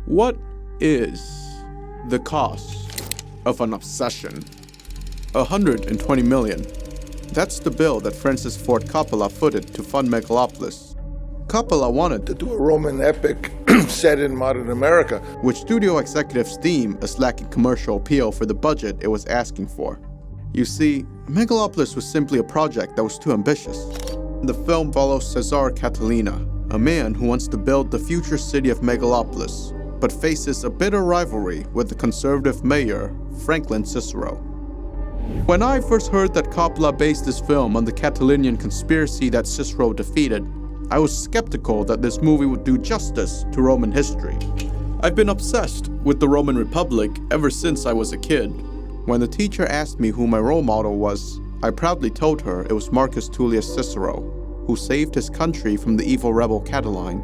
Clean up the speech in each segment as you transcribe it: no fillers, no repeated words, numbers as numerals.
What is the cost of an obsession? 120 million. That's the bill that Francis Ford Coppola footed to fund Megalopolis. Coppola wanted to do a Roman epic set in modern America, which studio executives deem as lacking commercial appeal for the budget it was asking for. You see, Megalopolis was simply a project that was too ambitious. The film follows Caesar Catalina, a man who wants to build the future city of Megalopolis, but faces a bitter rivalry with the conservative mayor, Franklin Cicero. When I first heard that Coppola based this film on the Catiline Conspiracy that Cicero defeated, I was skeptical that this movie would do justice to Roman history. I've been obsessed with the Roman Republic ever since I was a kid. When the teacher asked me who my role model was, I proudly told her it was Marcus Tullius Cicero, who saved his country from the evil rebel Catiline.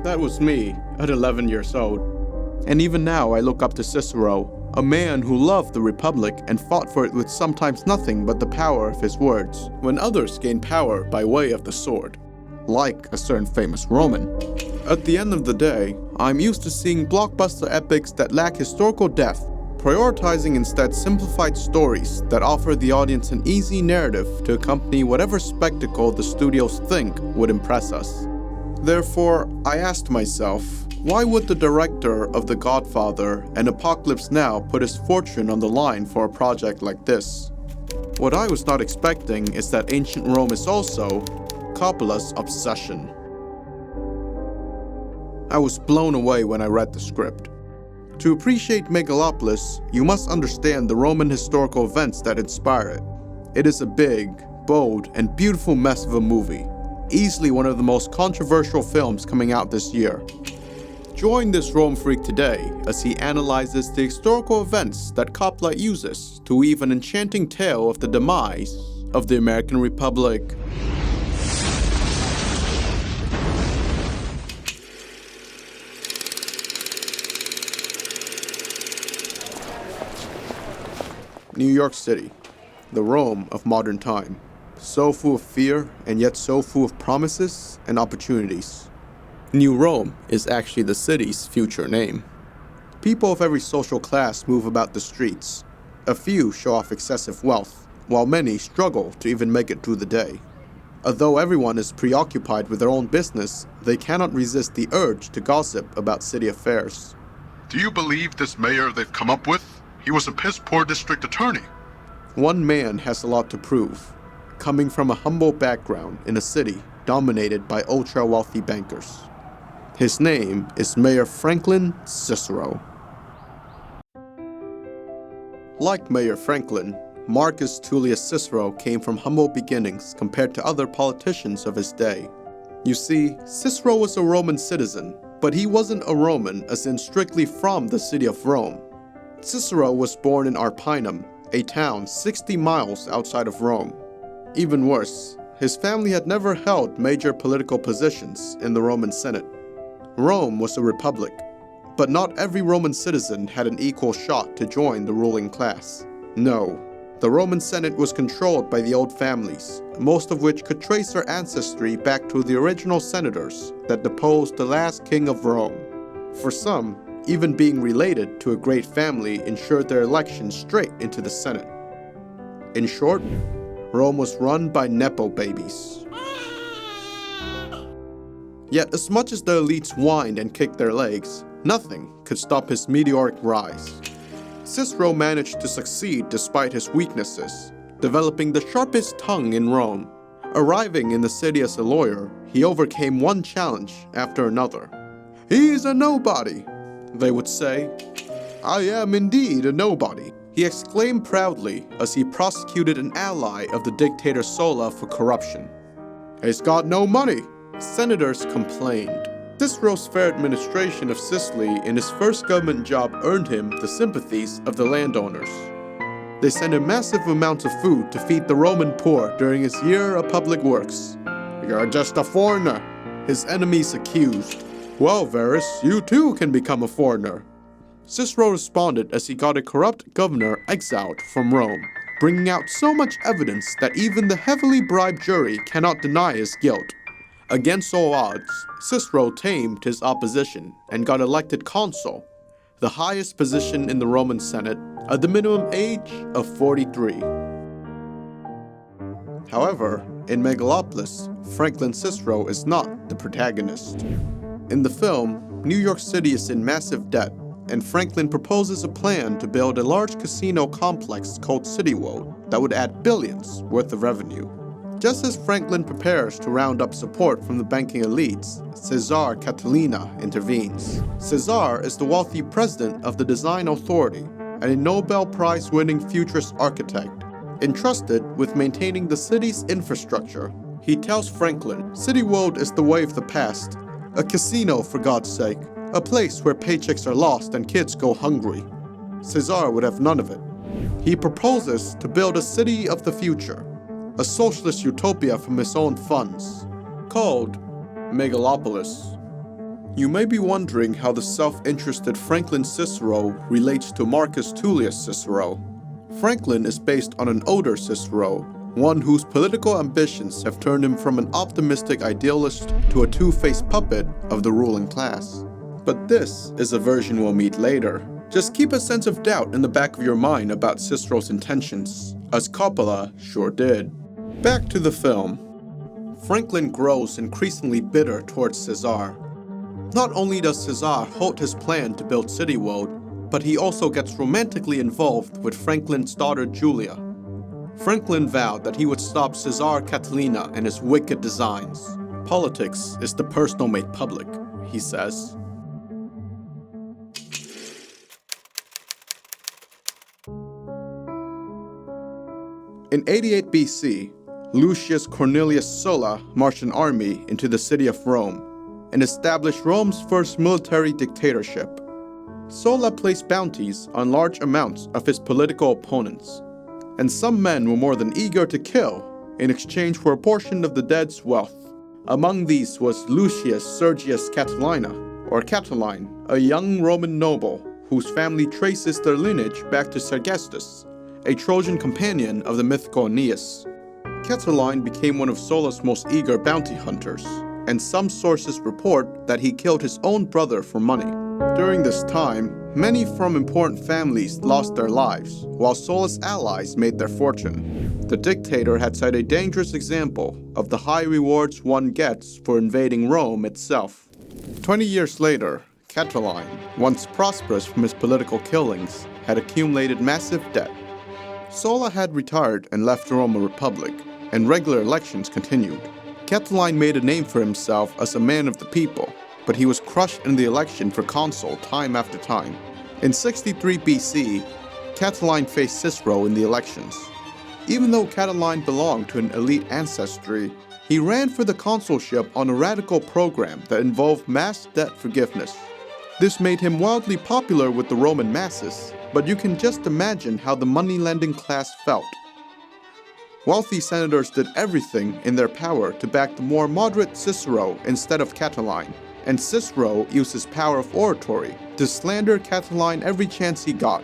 That was me, at 11 years old. And even now I look up to Cicero, a man who loved the Republic and fought for it with sometimes nothing but the power of his words, when others gained power by way of the sword, like a certain famous Roman. At the end of the day, I'm used to seeing blockbuster epics that lack historical depth, prioritizing instead simplified stories that offer the audience an easy narrative to accompany whatever spectacle the studios think would impress us. Therefore, I asked myself, why would the director of The Godfather and Apocalypse Now put his fortune on the line for a project like this? What I was not expecting is that ancient Rome is also Coppola's obsession. I was blown away when I read the script. To appreciate Megalopolis, you must understand the Roman historical events that inspire it. It is a big, bold, and beautiful mess of a movie, easily one of the most controversial films coming out this year. Join this Rome freak today as he analyzes the historical events that Coppola uses to weave an enchanting tale of the demise of the American Republic. New York City, the Rome of modern time, so full of fear and yet so full of promises and opportunities. New Rome is actually the city's future name. People of every social class move about the streets. A few show off excessive wealth, while many struggle to even make it through the day. Although everyone is preoccupied with their own business, they cannot resist the urge to gossip about city affairs. Do you believe this mayor they've come up with? He was a piss-poor district attorney. One man has a lot to prove, coming from a humble background in a city dominated by ultra-wealthy bankers. His name is Mayor Franklin Cicero. Like Mayor Franklin, Marcus Tullius Cicero came from humble beginnings compared to other politicians of his day. You see, Cicero was a Roman citizen, but he wasn't a Roman as in strictly from the city of Rome. Cicero was born in Arpinum, a town 60 miles outside of Rome. Even worse, his family had never held major political positions in the Roman Senate. Rome was a republic, but not every Roman citizen had an equal shot to join the ruling class. No, the Roman Senate was controlled by the old families, most of which could trace their ancestry back to the original senators that deposed the last king of Rome. For some, even being related to a great family ensured their election straight into the Senate. In short, Rome was run by Nepo babies. Yet as much as the elites whined and kicked their legs, nothing could stop his meteoric rise. Cicero managed to succeed despite his weaknesses, developing the sharpest tongue in Rome. Arriving in the city as a lawyer, he overcame one challenge after another. "He's a nobody," they would say. "I am indeed a nobody," he exclaimed proudly as he prosecuted an ally of the dictator Sulla for corruption. "He's got no money," senators complained. Cicero's fair administration of Sicily in his first government job earned him the sympathies of the landowners. They sent him massive amounts of food to feed the Roman poor during his year of public works. "You're just a foreigner," his enemies accused. "Well, Varus, you too can become a foreigner." Cicero responded as he got a corrupt governor exiled from Rome, bringing out so much evidence that even the heavily bribed jury cannot deny his guilt. Against all odds, Cicero tamed his opposition and got elected consul, the highest position in the Roman Senate, at the minimum age of 43. However, in Megalopolis, Franklin Cicero is not the protagonist. In the film, New York City is in massive debt, and Franklin proposes a plan to build a large casino complex called City World that would add billions worth of revenue. Just as Franklin prepares to round up support from the banking elites, Caesar Catalina intervenes. Caesar is the wealthy president of the Design Authority and a Nobel Prize-winning futurist architect, entrusted with maintaining the city's infrastructure. He tells Franklin, City World is the way of the past. A casino, for God's sake. A place where paychecks are lost and kids go hungry. Caesar would have none of it. He proposes to build a city of the future, a socialist utopia from his own funds, called Megalopolis. You may be wondering how the self-interested Franklin Cicero relates to Marcus Tullius Cicero. Franklin is based on an older Cicero, one whose political ambitions have turned him from an optimistic idealist to a two-faced puppet of the ruling class. But this is a version we'll meet later. Just keep a sense of doubt in the back of your mind about Cicero's intentions, as Coppola sure did. Back to the film. Franklin grows increasingly bitter towards Caesar. Not only does Caesar halt his plan to build City World, but he also gets romantically involved with Franklin's daughter Julia. Franklin vowed that he would stop Caesar Catalina and his wicked designs. Politics is the personal made public, he says. In 88 BC, Lucius Cornelius Sulla marched an army into the city of Rome and established Rome's first military dictatorship. Sulla placed bounties on large amounts of his political opponents, and some men were more than eager to kill in exchange for a portion of the dead's wealth. Among these was Lucius Sergius Catilina, or Catiline, a young Roman noble whose family traces their lineage back to Sergestus, a Trojan companion of the mythical Aeneas. Catiline became one of Sulla's most eager bounty hunters, and some sources report that he killed his own brother for money. During this time, many from important families lost their lives, while Sulla's allies made their fortune. The dictator had set a dangerous example of the high rewards one gets for invading Rome itself. 20 years later, Catiline, once prosperous from his political killings, had accumulated massive debt. Sulla had retired and left Rome a republic, and regular elections continued. Catiline made a name for himself as a man of the people, but he was crushed in the election for consul time after time. In 63 BC, Catiline faced Cicero in the elections. Even though Catiline belonged to an elite ancestry, he ran for the consulship on a radical program that involved mass debt forgiveness. This made him wildly popular with the Roman masses, but you can just imagine how the money-lending class felt. Wealthy senators did everything in their power to back the more moderate Cicero instead of Catiline, and Cicero used his power of oratory to slander Catiline every chance he got.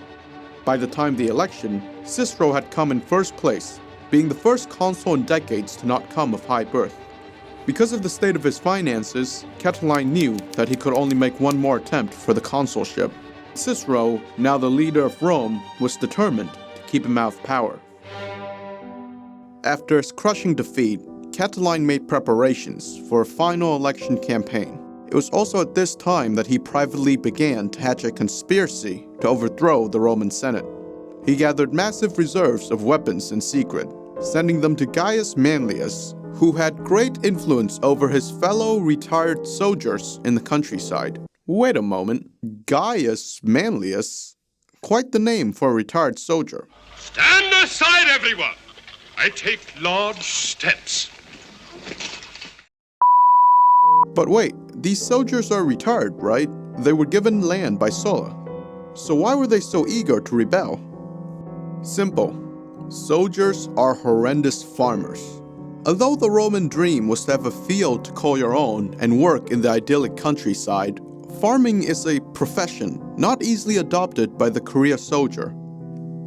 By the time of the election, Cicero had come in first place, being the first consul in decades to not come of high birth. Because of the state of his finances, Catiline knew that he could only make one more attempt for the consulship. Cicero, now the leader of Rome, was determined to keep him out of power. After his crushing defeat, Catiline made preparations for a final election campaign. It was also at this time that he privately began to hatch a conspiracy to overthrow the Roman Senate. He gathered massive reserves of weapons in secret, sending them to Gaius Manlius, who had great influence over his fellow retired soldiers in the countryside. Wait a moment, Gaius Manlius? Quite the name for a retired soldier. Stand aside, everyone! I take large steps. But wait, these soldiers are retired, right? They were given land by Sulla. So why were they so eager to rebel? Simple. Soldiers are horrendous farmers. Although the Roman dream was to have a field to call your own and work in the idyllic countryside, farming is a profession not easily adopted by the career soldier.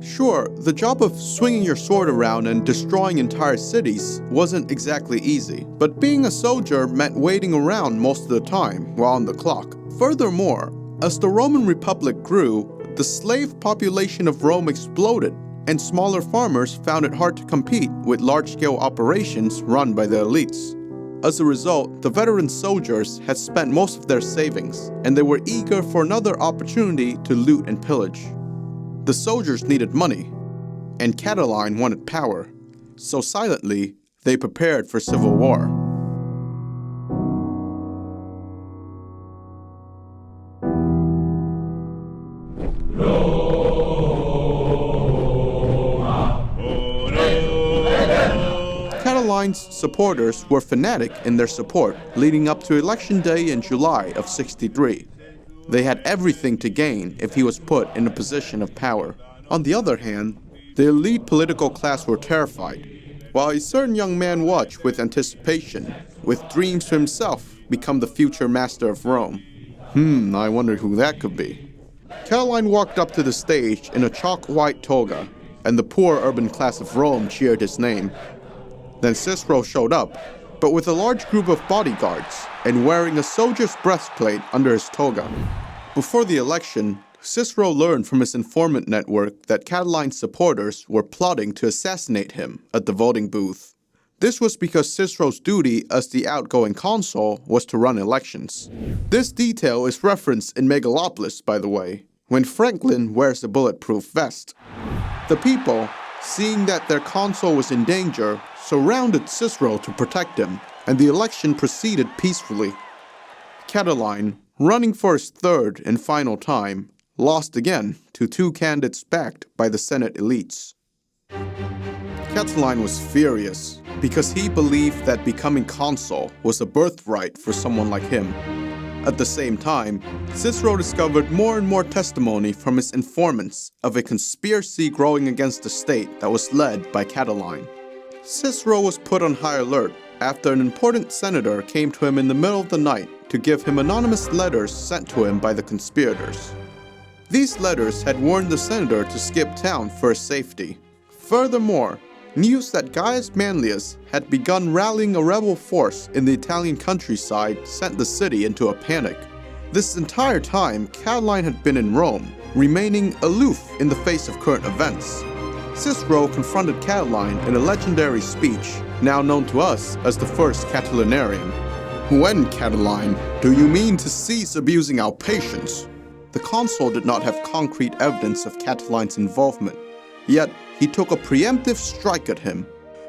Sure, the job of swinging your sword around and destroying entire cities wasn't exactly easy, but being a soldier meant waiting around most of the time while on the clock. Furthermore, as the Roman Republic grew, the slave population of Rome exploded, and smaller farmers found it hard to compete with large-scale operations run by the elites. As a result, the veteran soldiers had spent most of their savings, and they were eager for another opportunity to loot and pillage. The soldiers needed money, and Catiline wanted power, so silently, they prepared for civil war. Catiline's supporters were fanatic in their support leading up to election day in July of 63. They had everything to gain if he was put in a position of power. On the other hand, the elite political class were terrified, while a certain young man watched with anticipation, with dreams to himself become the future master of Rome. I wonder who that could be. Catiline walked up to the stage in a chalk-white toga, and the poor urban class of Rome cheered his name. Then Cicero showed up, but with a large group of bodyguards and wearing a soldier's breastplate under his toga. Before the election, Cicero learned from his informant network that Catiline's supporters were plotting to assassinate him at the voting booth. This was because Cicero's duty as the outgoing consul was to run elections. This detail is referenced in Megalopolis, by the way, when Franklin wears a bulletproof vest. The people, seeing that their consul was in danger, surrounded Cicero to protect him, and the election proceeded peacefully. Catiline, running for his third and final time, lost again to two candidates backed by the Senate elites. Catiline was furious because he believed that becoming consul was a birthright for someone like him. At the same time, Cicero discovered more and more testimony from his informants of a conspiracy growing against the state that was led by Catiline. Cicero was put on high alert after an important senator came to him in the middle of the night to give him anonymous letters sent to him by the conspirators. These letters had warned the senator to skip town for his safety. Furthermore, news that Gaius Manlius had begun rallying a rebel force in the Italian countryside sent the city into a panic. This entire time, Catiline had been in Rome, remaining aloof in the face of current events. Cicero confronted Catiline in a legendary speech, now known to us as the First Catilinarian. "When, Catiline, do you mean to cease abusing our patience?" The consul did not have concrete evidence of Catiline's involvement, yet he took a preemptive strike at him.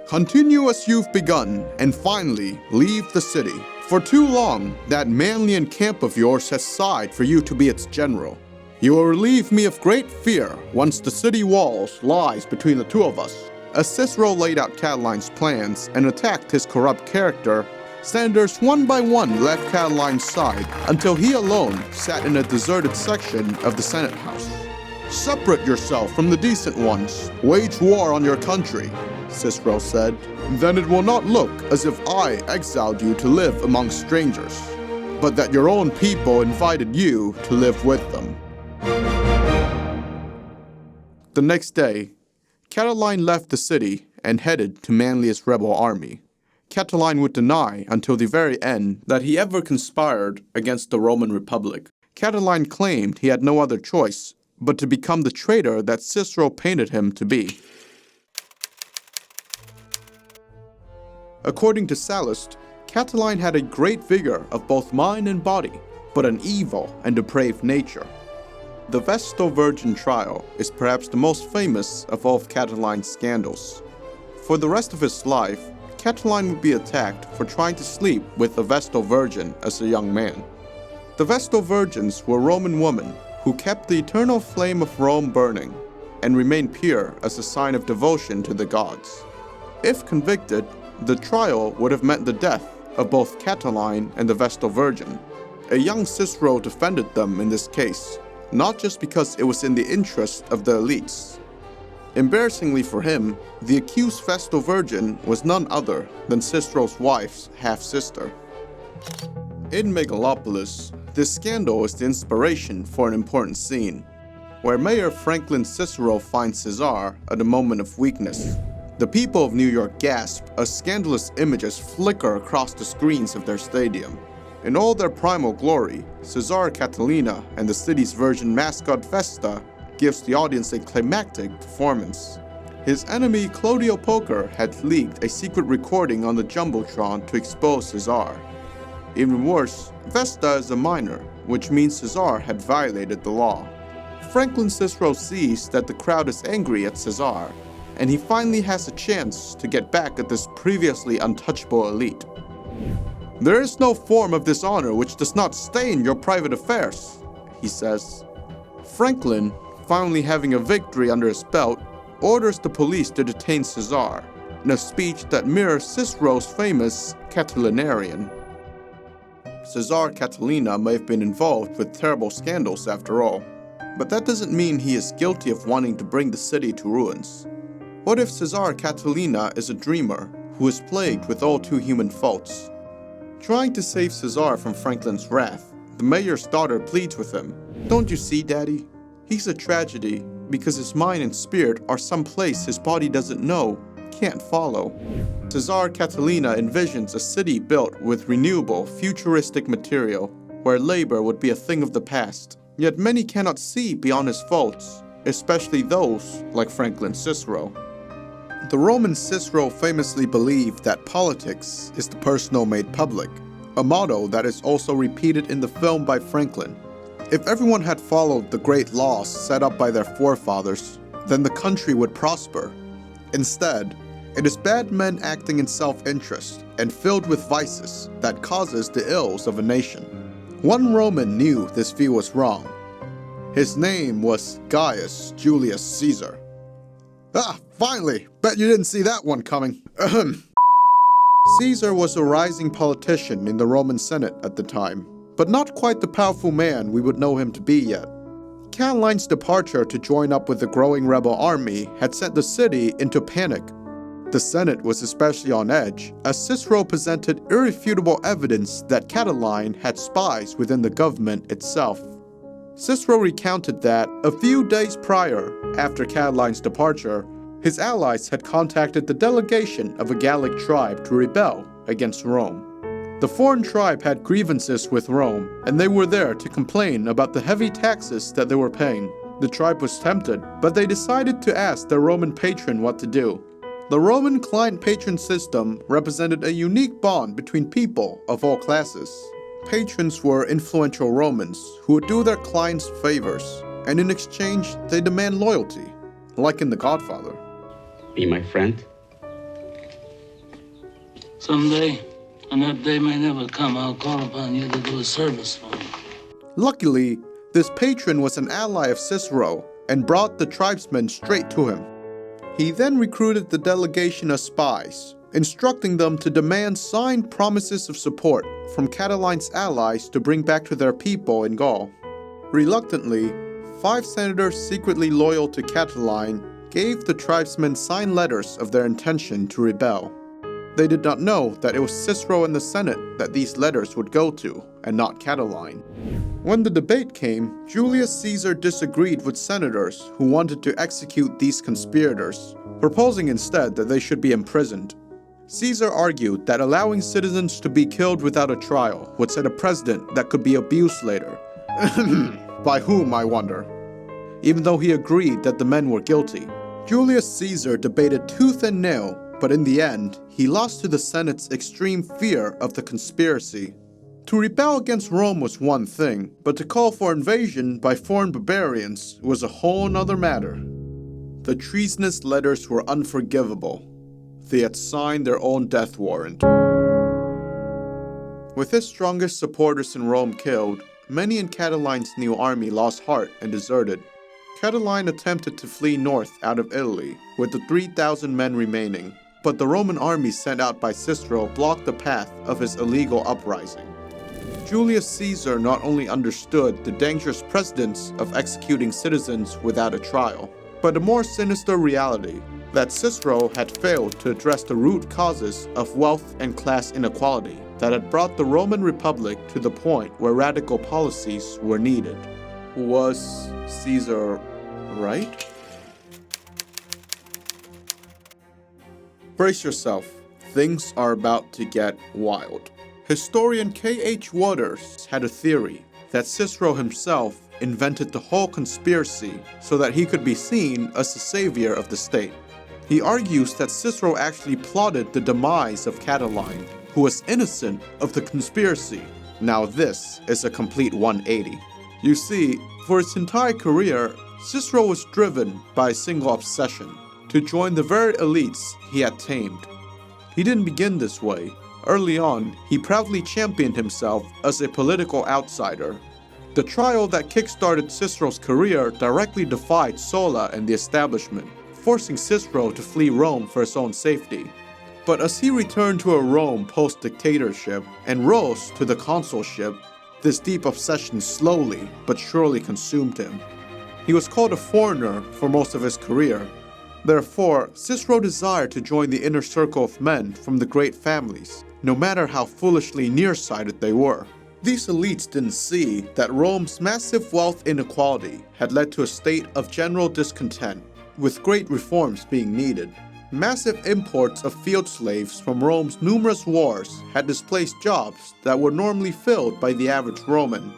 "Continue as you've begun, and finally leave the city. For too long, that Manlian camp of yours has sighed for you to be its general. You will relieve me of great fear once the city walls lies between the two of us." As Cicero laid out Catiline's plans and attacked his corrupt character, senators one by one left Catiline's side until he alone sat in a deserted section of the Senate House. "Separate yourself from the decent ones. Wage war on your country," Cicero said. "Then it will not look as if I exiled you to live among strangers, but that your own people invited you to live with them." The next day, Catiline left the city and headed to Manlius' rebel army. Catiline would deny until the very end that he ever conspired against the Roman Republic. Catiline claimed he had no other choice but to become the traitor that Cicero painted him to be. According to Sallust, Catiline had a great vigor of both mind and body, but an evil and depraved nature. The Vestal Virgin trial is perhaps the most famous of all of Catiline's scandals. For the rest of his life, Catiline would be attacked for trying to sleep with a Vestal Virgin as a young man. The Vestal Virgins were Roman women who kept the eternal flame of Rome burning and remained pure as a sign of devotion to the gods. If convicted, the trial would have meant the death of both Catiline and the Vestal Virgin. A young Cicero defended them in this case, not just because it was in the interest of the elites. Embarrassingly for him, the accused Vestal Virgin was none other than Cicero's wife's half-sister. In Megalopolis, this scandal is the inspiration for an important scene. where Mayor Franklin Cicero finds Caesar at a moment of weakness. The people of New York gasp as scandalous images flicker across the screens of their stadium. In all their primal glory, Caesar Catalina and the city's version mascot Vesta gives the audience a climactic performance. His enemy Claudio Poker had leaked a secret recording on the Jumbotron to expose Caesar. Even worse, Vesta is a minor, which means Caesar had violated the law. Franklin Cicero sees that the crowd is angry at Caesar, and he finally has a chance to get back at this previously untouchable elite. "There is no form of dishonor which does not stain your private affairs," he says. Franklin, finally having a victory under his belt, orders the police to detain Caesar, in a speech that mirrors Cicero's famous Catilinarian. Caesar Catalina may have been involved with terrible scandals after all, but that doesn't mean he is guilty of wanting to bring the city to ruins. What if Caesar Catalina is a dreamer who is plagued with all too human faults? Trying to save Caesar from Franklin's wrath, the mayor's daughter pleads with him. "Don't you see, Daddy? He's a tragedy because his mind and spirit are someplace his body doesn't know, can't follow." Caesar Catalina envisions a city built with renewable, futuristic material, where labor would be a thing of the past. Yet many cannot see beyond his faults, especially those like Franklin Cicero. The Roman Cicero famously believed that politics is the personal made public, a motto that is also repeated in the film by Franklin. If everyone had followed the great laws set up by their forefathers, then the country would prosper. Instead, it is bad men acting in self-interest and filled with vices that causes the ills of a nation. One Roman knew this view was wrong. His name was Gaius Julius Caesar. Finally! Bet you didn't see that one coming. Caesar was a rising politician in the Roman Senate at the time, but not quite the powerful man we would know him to be yet. Catiline's departure to join up with the growing rebel army had sent the city into panic. The Senate was especially on edge, as Cicero presented irrefutable evidence that Catiline had spies within the government itself. Cicero recounted that, a few days prior, after Catiline's departure, his allies had contacted the delegation of a Gallic tribe to rebel against Rome. The foreign tribe had grievances with Rome, and they were there to complain about the heavy taxes that they were paying. The tribe was tempted, but they decided to ask their Roman patron what to do. The Roman client-patron system represented a unique bond between people of all classes. Patrons were influential Romans who would do their clients favors, and in exchange, they demand loyalty, like in The Godfather. Be my friend? Someday, and that day may never come, I'll call upon you to do a service for me. Luckily, this patron was an ally of Cicero and brought the tribesmen straight to him. He then recruited the delegation as spies, instructing them to demand signed promises of support from Catiline's allies to bring back to their people in Gaul. Reluctantly, 5 senators secretly loyal to Catiline gave the tribesmen signed letters of their intention to rebel. They did not know that it was Cicero and the Senate that these letters would go to, and not Catiline. When the debate came, Julius Caesar disagreed with senators who wanted to execute these conspirators, proposing instead that they should be imprisoned. Caesar argued that allowing citizens to be killed without a trial would set a precedent that could be abused later. By whom, I wonder? Even though he agreed that the men were guilty. Julius Caesar debated tooth and nail, but in the end, he lost to the Senate's extreme fear of the conspiracy. To rebel against Rome was one thing, but to call for invasion by foreign barbarians was a whole nother matter. The treasonous letters were unforgivable. They had signed their own death warrant. With his strongest supporters in Rome killed, many in Catiline's new army lost heart and deserted. Catiline attempted to flee north out of Italy, with the 3,000 men remaining, but the Roman army sent out by Cicero blocked the path of his illegal uprising. Julius Caesar not only understood the dangerous precedents of executing citizens without a trial, but a more sinister reality that Cicero had failed to address the root causes of wealth and class inequality that had brought the Roman Republic to the point where radical policies were needed. Was Caesar right? Brace yourself, things are about to get wild. Historian K.H. Waters had a theory that Cicero himself invented the whole conspiracy so that he could be seen as the savior of the state. He argues that Cicero actually plotted the demise of Catiline, who was innocent of the conspiracy. Now this is a complete 180. You see, for his entire career, Cicero was driven by a single obsession: to join the very elites he had tamed. He didn't begin this way. Early on, he proudly championed himself as a political outsider. The trial that kick-started Cicero's career directly defied Sulla and the establishment, forcing Cicero to flee Rome for his own safety. But as he returned to a Rome post-dictatorship and rose to the consulship, this deep obsession slowly but surely consumed him. He was called a foreigner for most of his career. Therefore, Cicero desired to join the inner circle of men from the great families, no matter how foolishly nearsighted they were. These elites didn't see that Rome's massive wealth inequality had led to a state of general discontent, with great reforms being needed. Massive imports of field slaves from Rome's numerous wars had displaced jobs that were normally filled by the average Roman.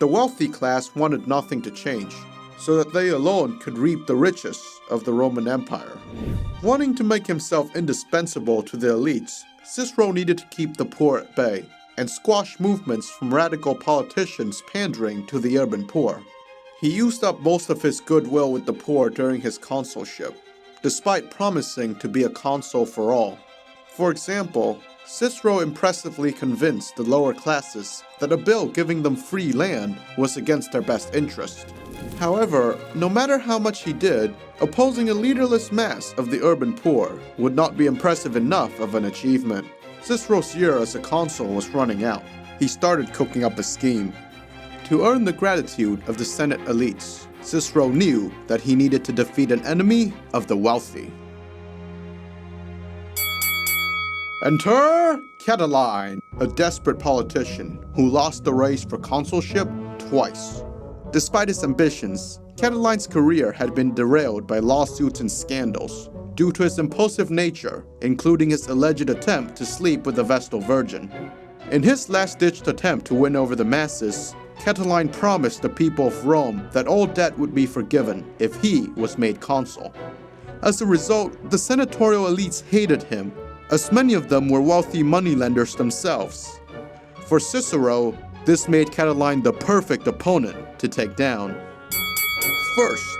The wealthy class wanted nothing to change, so that they alone could reap the riches of the Roman Empire. Wanting to make himself indispensable to the elites, Cicero needed to keep the poor at bay and squash movements from radical politicians pandering to the urban poor. He used up most of his goodwill with the poor during his consulship, despite promising to be a consul for all. For example, Cicero impressively convinced the lower classes that a bill giving them free land was against their best interest. However, no matter how much he did, opposing a leaderless mass of the urban poor would not be impressive enough of an achievement. Cicero's year as a consul was running out. He started cooking up a scheme. To earn the gratitude of the Senate elites, Cicero knew that he needed to defeat an enemy of the wealthy. Enter Catiline, a desperate politician who lost the race for consulship twice. Despite his ambitions, Catiline's career had been derailed by lawsuits and scandals due to his impulsive nature, including his alleged attempt to sleep with a Vestal virgin. In his last-ditched attempt to win over the masses, Catiline promised the people of Rome that all debt would be forgiven if he was made consul. As a result, the senatorial elites hated him, as many of them were wealthy moneylenders themselves. For Cicero, this made Catiline the perfect opponent to take down. First,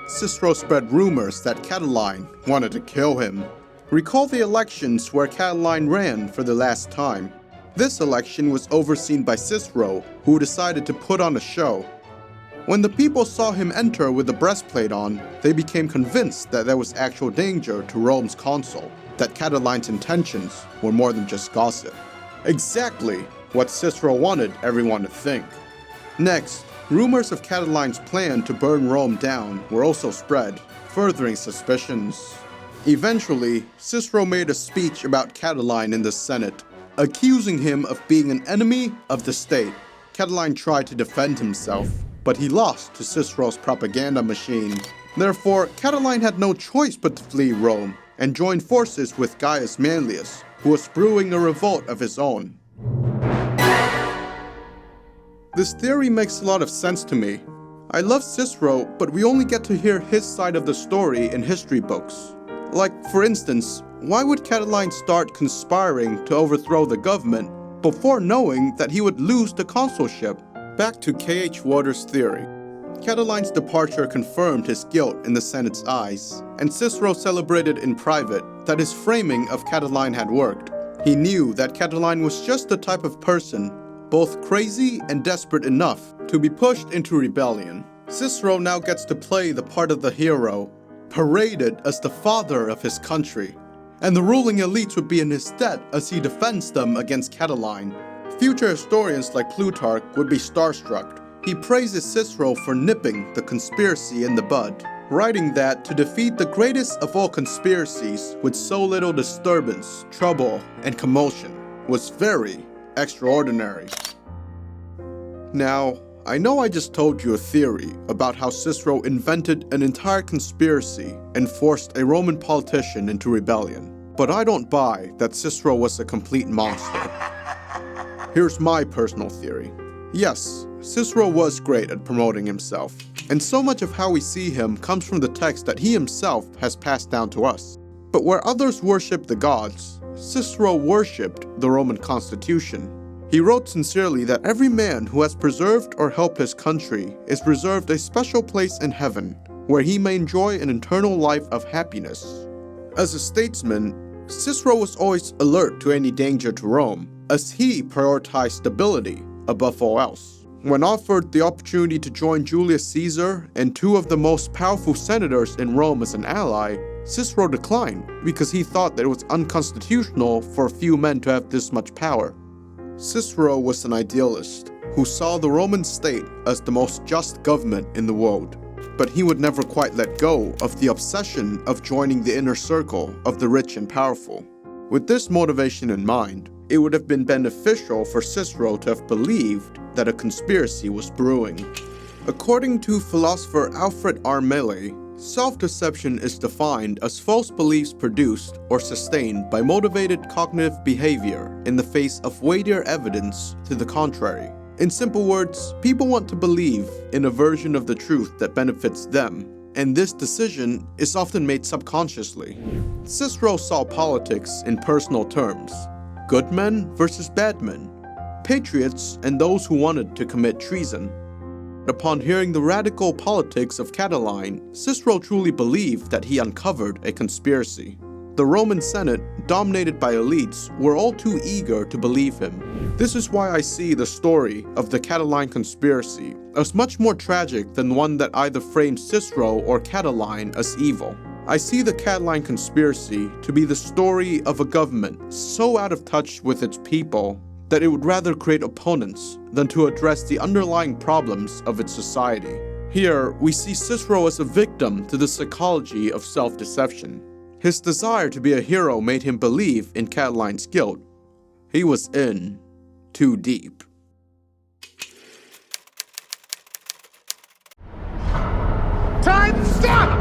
Cicero spread rumors that Catiline wanted to kill him. Recall the elections where Catiline ran for the last time. This election was overseen by Cicero, who decided to put on a show. When the people saw him enter with the breastplate on, they became convinced that there was actual danger to Rome's consul, that Catiline's intentions were more than just gossip. Exactly what Cicero wanted everyone to think. Next, rumors of Catiline's plan to burn Rome down were also spread, furthering suspicions. Eventually, Cicero made a speech about Catiline in the Senate, accusing him of being an enemy of the state. Catiline tried to defend himself, but he lost to Cicero's propaganda machine. Therefore, Catiline had no choice but to flee Rome and join forces with Gaius Manlius, who was brewing a revolt of his own. This theory makes a lot of sense to me. I love Cicero, but we only get to hear his side of the story in history books. Like, for instance, why would Catiline start conspiring to overthrow the government before knowing that he would lose the consulship? Back to K.H. Waters' theory. Catiline's departure confirmed his guilt in the Senate's eyes, and Cicero celebrated in private that his framing of Catiline had worked. He knew that Catiline was just the type of person, both crazy and desperate enough to be pushed into rebellion. Cicero now gets to play the part of the hero, paraded as the father of his country, and the ruling elites would be in his debt as he defends them against Catiline. Future historians like Plutarch would be starstruck. He praises Cicero for nipping the conspiracy in the bud, writing that to defeat the greatest of all conspiracies with so little disturbance, trouble, and commotion was very extraordinary. Now, I know I just told you a theory about how Cicero invented an entire conspiracy and forced a Roman politician into rebellion, but I don't buy that Cicero was a complete monster. Here's my personal theory. Yes, Cicero was great at promoting himself, and so much of how we see him comes from the text that he himself has passed down to us. But where others worshipped the gods, Cicero worshipped the Roman constitution. He wrote sincerely that every man who has preserved or helped his country is reserved a special place in heaven, where he may enjoy an eternal life of happiness. As a statesman, Cicero was always alert to any danger to Rome, as he prioritized stability above all else. When offered the opportunity to join Julius Caesar and two of the most powerful senators in Rome as an ally, Cicero declined because he thought that it was unconstitutional for a few men to have this much power. Cicero was an idealist who saw the Roman state as the most just government in the world, but he would never quite let go of the obsession of joining the inner circle of the rich and powerful. With this motivation in mind, it would have been beneficial for Cicero to have believed that a conspiracy was brewing. According to philosopher Alfred R. Mealy, self-deception is defined as false beliefs produced or sustained by motivated cognitive behavior in the face of weightier evidence to the contrary. In simple words, people want to believe in a version of the truth that benefits them, and this decision is often made subconsciously. Cicero saw politics in personal terms: good men versus bad men, patriots and those who wanted to commit treason. Upon hearing the radical politics of Catiline, Cicero truly believed that he uncovered a conspiracy. The Roman Senate, dominated by elites, were all too eager to believe him. This is why I see the story of the Catiline Conspiracy as much more tragic than one that either frames Cicero or Catiline as evil. I see the Catiline Conspiracy to be the story of a government so out of touch with its people that it would rather create opponents than to address the underlying problems of its society. Here, we see Cicero as a victim to the psychology of self-deception. His desire to be a hero made him believe in Catiline's guilt. He was in too deep. Time, stop!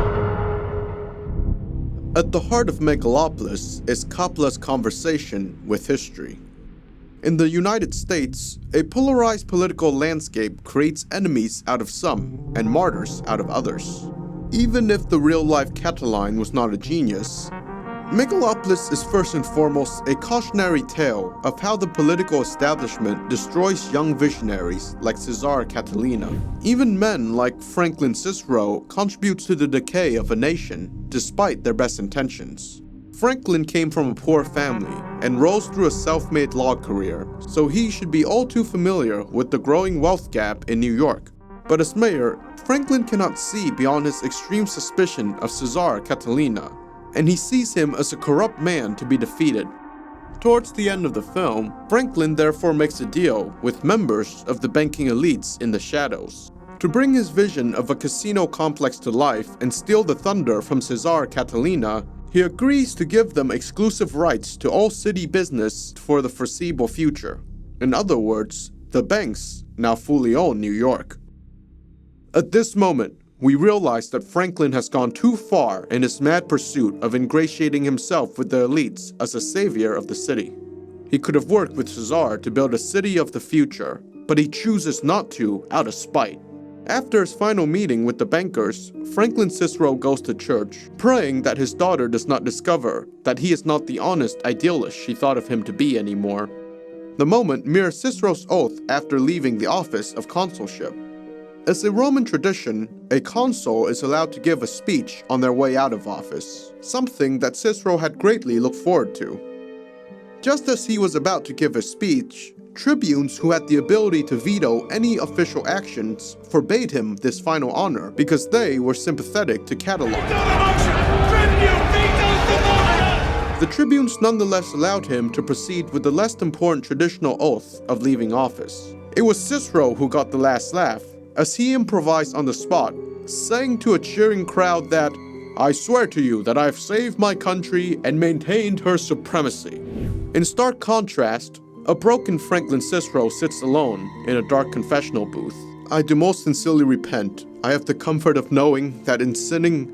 At the heart of Megalopolis is Coppola's conversation with history. In the United States, a polarized political landscape creates enemies out of some and martyrs out of others. Even if the real-life Catiline was not a genius, Megalopolis is first and foremost a cautionary tale of how the political establishment destroys young visionaries like Caesar Catalina. Even men like Franklin Cicero contribute to the decay of a nation, despite their best intentions. Franklin came from a poor family and rose through a self-made law career, so he should be all too familiar with the growing wealth gap in New York. But as mayor, Franklin cannot see beyond his extreme suspicion of Caesar Catalina, and he sees him as a corrupt man to be defeated. Towards the end of the film, Franklin therefore makes a deal with members of the banking elites in the shadows to bring his vision of a casino complex to life and steal the thunder from Caesar Catalina. He agrees to give them exclusive rights to all city business for the foreseeable future. In other words, the banks now fully own New York. At this moment, we realize that Franklin has gone too far in his mad pursuit of ingratiating himself with the elites as a savior of the city. He could have worked with Caesar to build a city of the future, but he chooses not to out of spite. After his final meeting with the bankers, Franklin Cicero goes to church, praying that his daughter does not discover that he is not the honest idealist she thought of him to be anymore. The moment mirrors Cicero's oath after leaving the office of consulship. As a Roman tradition, a consul is allowed to give a speech on their way out of office, something that Cicero had greatly looked forward to. Just as he was about to give his speech, tribunes who had the ability to veto any official actions forbade him this final honor because they were sympathetic to Catiline. The tribunes nonetheless allowed him to proceed with the less important traditional oath of leaving office. It was Cicero who got the last laugh, as he improvised on the spot, saying to a cheering crowd that, "I swear to you that I have saved my country and maintained her supremacy." In stark contrast, a broken Franklin Cicero sits alone in a dark confessional booth, I do most sincerely repent. I have the comfort of knowing that in sinning,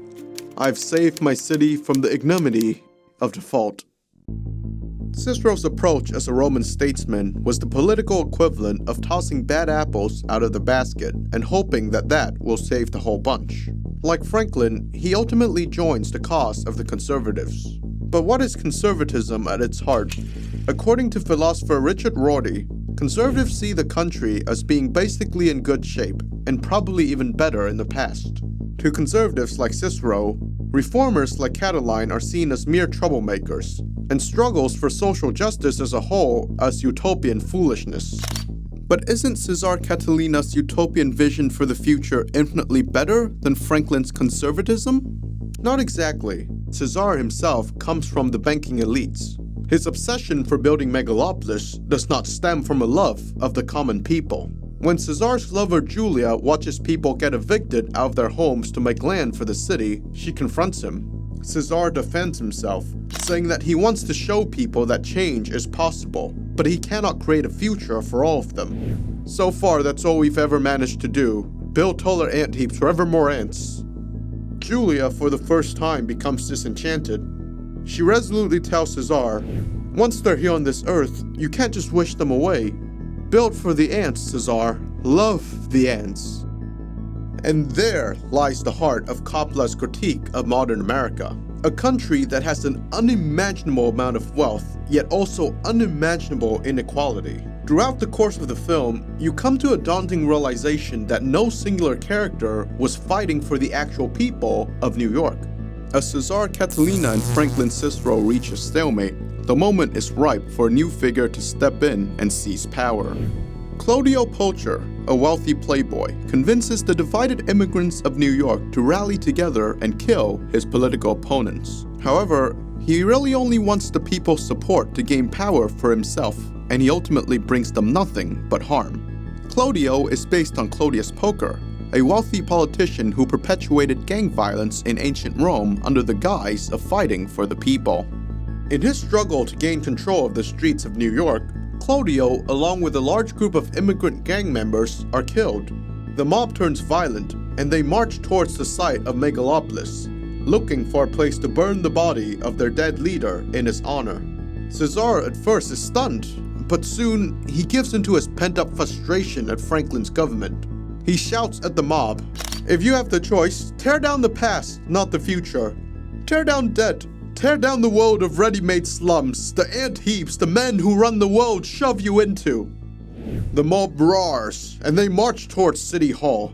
I've saved my city from the ignominy of default. Cicero's approach as a Roman statesman was the political equivalent of tossing bad apples out of the basket and hoping that that will save the whole bunch. Like Franklin, he ultimately joins the cause of the conservatives. But what is conservatism at its heart? According to philosopher Richard Rorty, conservatives see the country as being basically in good shape, and probably even better in the past. To conservatives like Cicero, reformers like Catiline are seen as mere troublemakers, and struggles for social justice as a whole as utopian foolishness. But isn't Caesar Catalina's utopian vision for the future infinitely better than Franklin's conservatism? Not exactly. Caesar himself comes from the banking elites. His obsession for building Megalopolis does not stem from a love of the common people. When Caesar's lover Julia watches people get evicted out of their homes to make land for the city, she confronts him. Caesar defends himself, saying that he wants to show people that change is possible, but he cannot create a future for all of them. So far, that's all we've ever managed to do. Build taller ant heaps for ever more ants. Julia, for the first time, becomes disenchanted. She resolutely tells Caesar, once they're here on this earth, you can't just wish them away. Build for the ants, Caesar. Love the ants. And there lies the heart of Coppola's critique of modern America. A country that has an unimaginable amount of wealth, yet also unimaginable inequality. Throughout the course of the film, you come to a daunting realization that no singular character was fighting for the actual people of New York. As Caesar Catalina and Franklin Cicero reach a stalemate, the moment is ripe for a new figure to step in and seize power. Claudio Pulcher, a wealthy playboy, convinces the divided immigrants of New York to rally together and kill his political opponents. However, he really only wants the people's support to gain power for himself, and he ultimately brings them nothing but harm. Claudio is based on Claudius Poker, a wealthy politician who perpetuated gang violence in ancient Rome under the guise of fighting for the people. In his struggle to gain control of the streets of New York, Claudio, along with a large group of immigrant gang members, are killed. The mob turns violent, and they march towards the site of Megalopolis, looking for a place to burn the body of their dead leader in his honor. Caesar at first is stunned, but soon he gives into his pent-up frustration at Franklin's government. He shouts at the mob, "If you have the choice, tear down the past, not the future. Tear down debt. Tear down the world of ready-made slums, the ant heaps the men who run the world shove you into." The mob roars, and they march towards City Hall.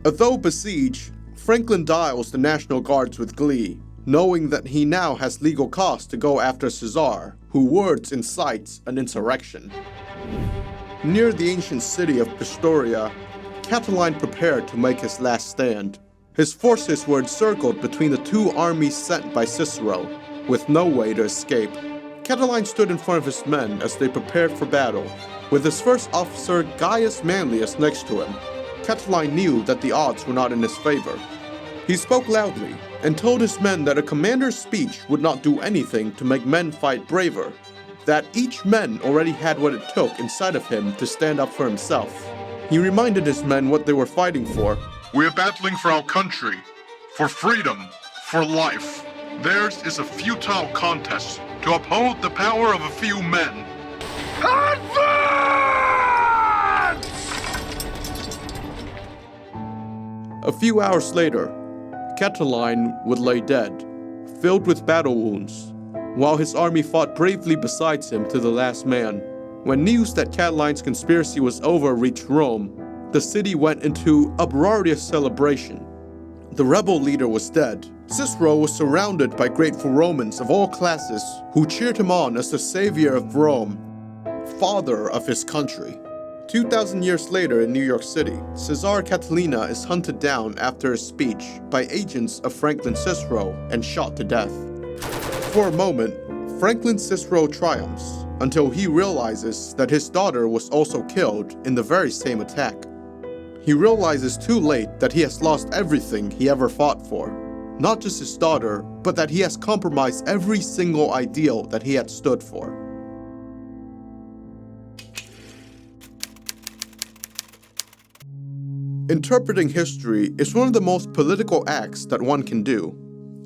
Although besieged, Franklin dials the National Guards with glee, knowing that he now has legal cause to go after Caesar, who words incites an insurrection. Near the ancient city of Pistoria, Catiline prepared to make his last stand. His forces were encircled between the two armies sent by Cicero, with no way to escape. Catiline stood in front of his men as they prepared for battle, with his first officer Gaius Manlius next to him. Catiline knew that the odds were not in his favor. He spoke loudly and told his men that a commander's speech would not do anything to make men fight braver, that each man already had what it took inside of him to stand up for himself. He reminded his men what they were fighting for. We are battling for our country, for freedom, for life. Theirs is a futile contest to uphold the power of a few men. Advance! A few hours later, Catiline would lay dead, filled with battle wounds, while his army fought bravely beside him to the last man. When news that Catiline's conspiracy was over reached Rome, the city went into uproarious celebration. The rebel leader was dead. Cicero was surrounded by grateful Romans of all classes who cheered him on as the savior of Rome, father of his country. 2,000 years later in New York City, Caesar Catalina is hunted down after his speech by agents of Franklin Cicero and shot to death. For a moment, Franklin Cicero triumphs until he realizes that his daughter was also killed in the very same attack. He realizes too late that he has lost everything he ever fought for. Not just his daughter, but that he has compromised every single ideal that he had stood for. Interpreting history is one of the most political acts that one can do.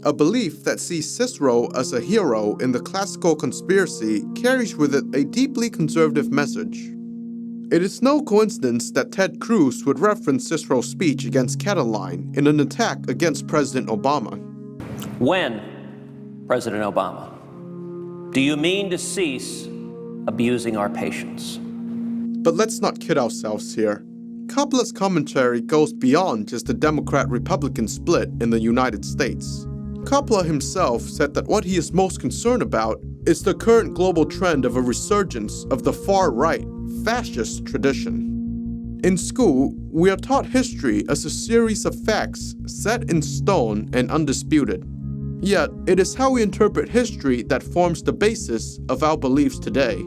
A belief that sees Cicero as a hero in the classical conspiracy carries with it a deeply conservative message. It is no coincidence that Ted Cruz would reference Cicero's speech against Catiline in an attack against President Obama. When, President Obama, do you mean to cease abusing our patience? But let's not kid ourselves here. Coppola's commentary goes beyond just the Democrat-Republican split in the United States. Coppola himself said that what he is most concerned about is the current global trend of a resurgence of the far-right, fascist tradition. In school, we are taught history as a series of facts set in stone and undisputed. Yet, it is how we interpret history that forms the basis of our beliefs today.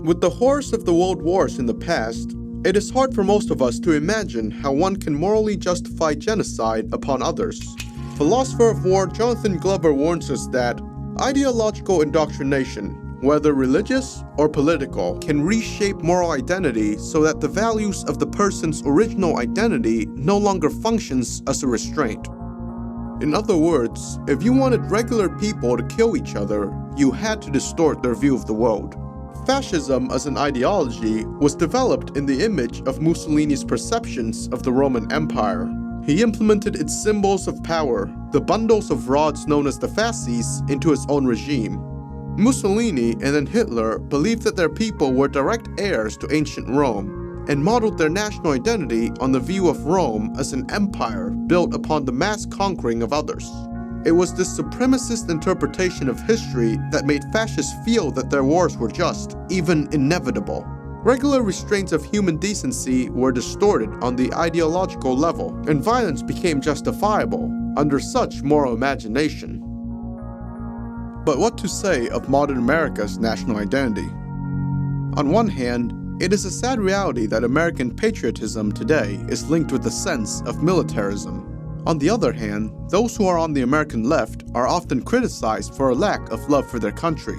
With the horrors of the world wars in the past, it is hard for most of us to imagine how one can morally justify genocide upon others. Philosopher of war Jonathan Glover warns us that ideological indoctrination, whether religious or political, can reshape moral identity so that the values of the person's original identity no longer functions as a restraint. In other words, if you wanted regular people to kill each other, you had to distort their view of the world. Fascism as an ideology was developed in the image of Mussolini's perceptions of the Roman Empire. He implemented its symbols of power, the bundles of rods known as the fasces, into his own regime. Mussolini and then Hitler believed that their people were direct heirs to ancient Rome, and modeled their national identity on the view of Rome as an empire built upon the mass conquering of others. It was this supremacist interpretation of history that made fascists feel that their wars were just, even inevitable. Regular restraints of human decency were distorted on the ideological level, and violence became justifiable under such moral imagination. But what to say of modern America's national identity? On one hand, it is a sad reality that American patriotism today is linked with a sense of militarism. On the other hand, those who are on the American left are often criticized for a lack of love for their country.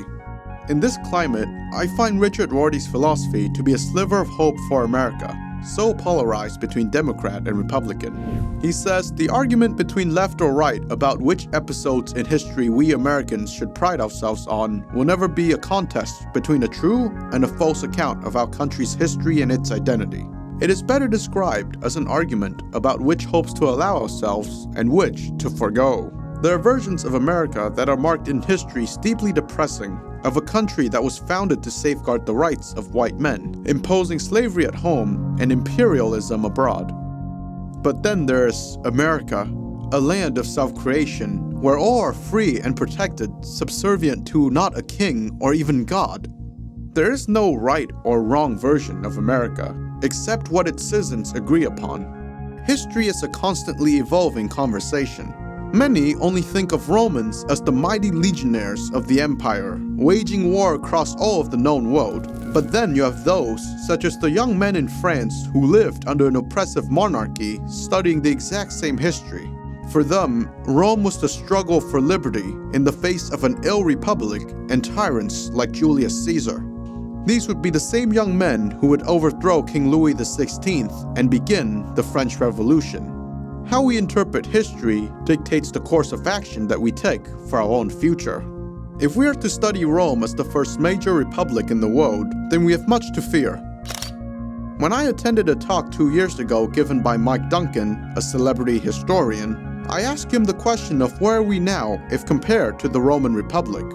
In this climate, I find Richard Rorty's philosophy to be a sliver of hope for America, so polarized between Democrat and Republican. He says the argument between left or right about which episodes in history we Americans should pride ourselves on will never be a contest between a true and a false account of our country's history and its identity. It is better described as an argument about which hopes to allow ourselves and which to forego. There are versions of America that are marked in history deeply depressing, of a country that was founded to safeguard the rights of white men, imposing slavery at home and imperialism abroad. But then there's America, a land of self-creation, where all are free and protected, subservient to not a king or even God. There is no right or wrong version of America, except what its citizens agree upon. History is a constantly evolving conversation. Many only think of Romans as the mighty legionnaires of the empire, waging war across all of the known world. But then you have those, such as the young men in France who lived under an oppressive monarchy, studying the exact same history. For them, Rome was the struggle for liberty in the face of an ill republic and tyrants like Julius Caesar. These would be the same young men who would overthrow King Louis XVI and begin the French Revolution. How we interpret history dictates the course of action that we take for our own future. If we are to study Rome as the first major republic in the world, then we have much to fear. When I attended a talk 2 years ago given by Mike Duncan, a celebrity historian, I asked him the question of where are we now if compared to the Roman Republic.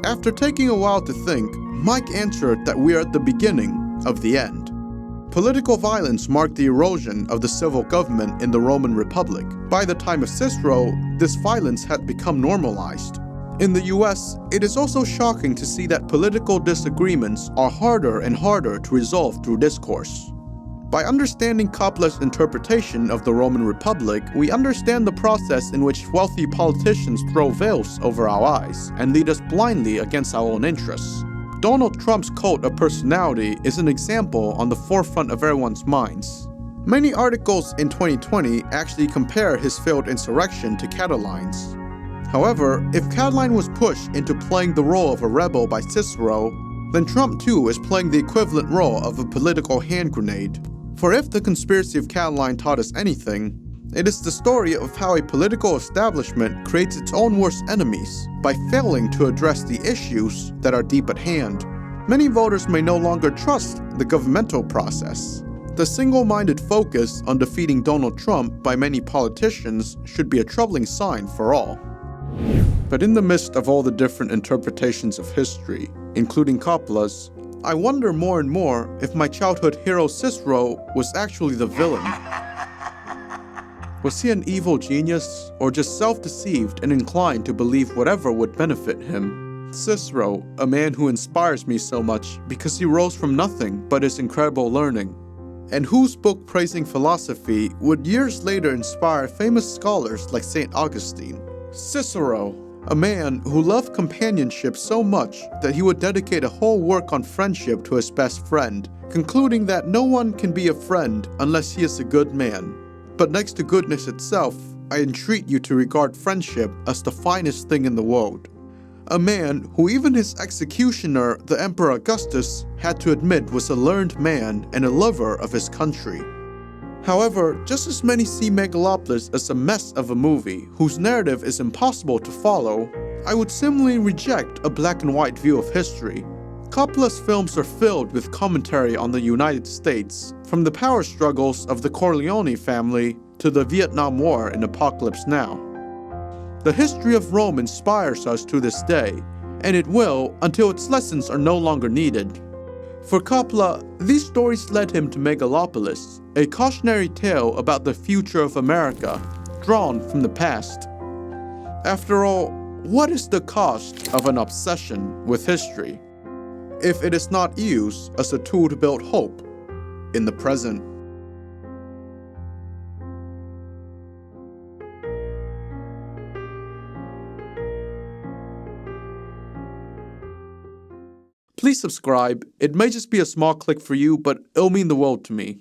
After taking a while to think, Mike answered that we are at the beginning of the end. Political violence marked the erosion of the civil government in the Roman Republic. By the time of Cicero, this violence had become normalized. In the US, it is also shocking to see that political disagreements are harder and harder to resolve through discourse. By understanding Coppola's interpretation of the Roman Republic, we understand the process in which wealthy politicians throw veils over our eyes and lead us blindly against our own interests. Donald Trump's cult of personality is an example on the forefront of everyone's minds. Many articles in 2020 actually compare his failed insurrection to Catiline's. However, if Catiline was pushed into playing the role of a rebel by Cicero, then Trump too is playing the equivalent role of a political hand grenade. For if the conspiracy of Catiline taught us anything, it is the story of how a political establishment creates its own worst enemies by failing to address the issues that are deep at hand. Many voters may no longer trust the governmental process. The single-minded focus on defeating Donald Trump by many politicians should be a troubling sign for all. But in the midst of all the different interpretations of history, including Coppola's, I wonder more and more if my childhood hero Cicero was actually the villain. Was he an evil genius, or just self-deceived and inclined to believe whatever would benefit him? Cicero, a man who inspires me so much because he rose from nothing but his incredible learning, and whose book praising philosophy would years later inspire famous scholars like St. Augustine. Cicero, a man who loved companionship so much that he would dedicate a whole work on friendship to his best friend, concluding that no one can be a friend unless he is a good man. But next to goodness itself, I entreat you to regard friendship as the finest thing in the world. A man who even his executioner, the Emperor Augustus, had to admit was a learned man and a lover of his country. However, just as many see Megalopolis as a mess of a movie whose narrative is impossible to follow, I would similarly reject a black and white view of history. Coppola's films are filled with commentary on the United States, from the power struggles of the Corleone family to the Vietnam War in Apocalypse Now. The history of Rome inspires us to this day, and it will until its lessons are no longer needed. For Coppola, these stories led him to Megalopolis, a cautionary tale about the future of America, drawn from the past. After all, what is the cost of an obsession with history, if it is not used as a tool to build hope in the present? Please subscribe. It may just be a small click for you, but it'll mean the world to me.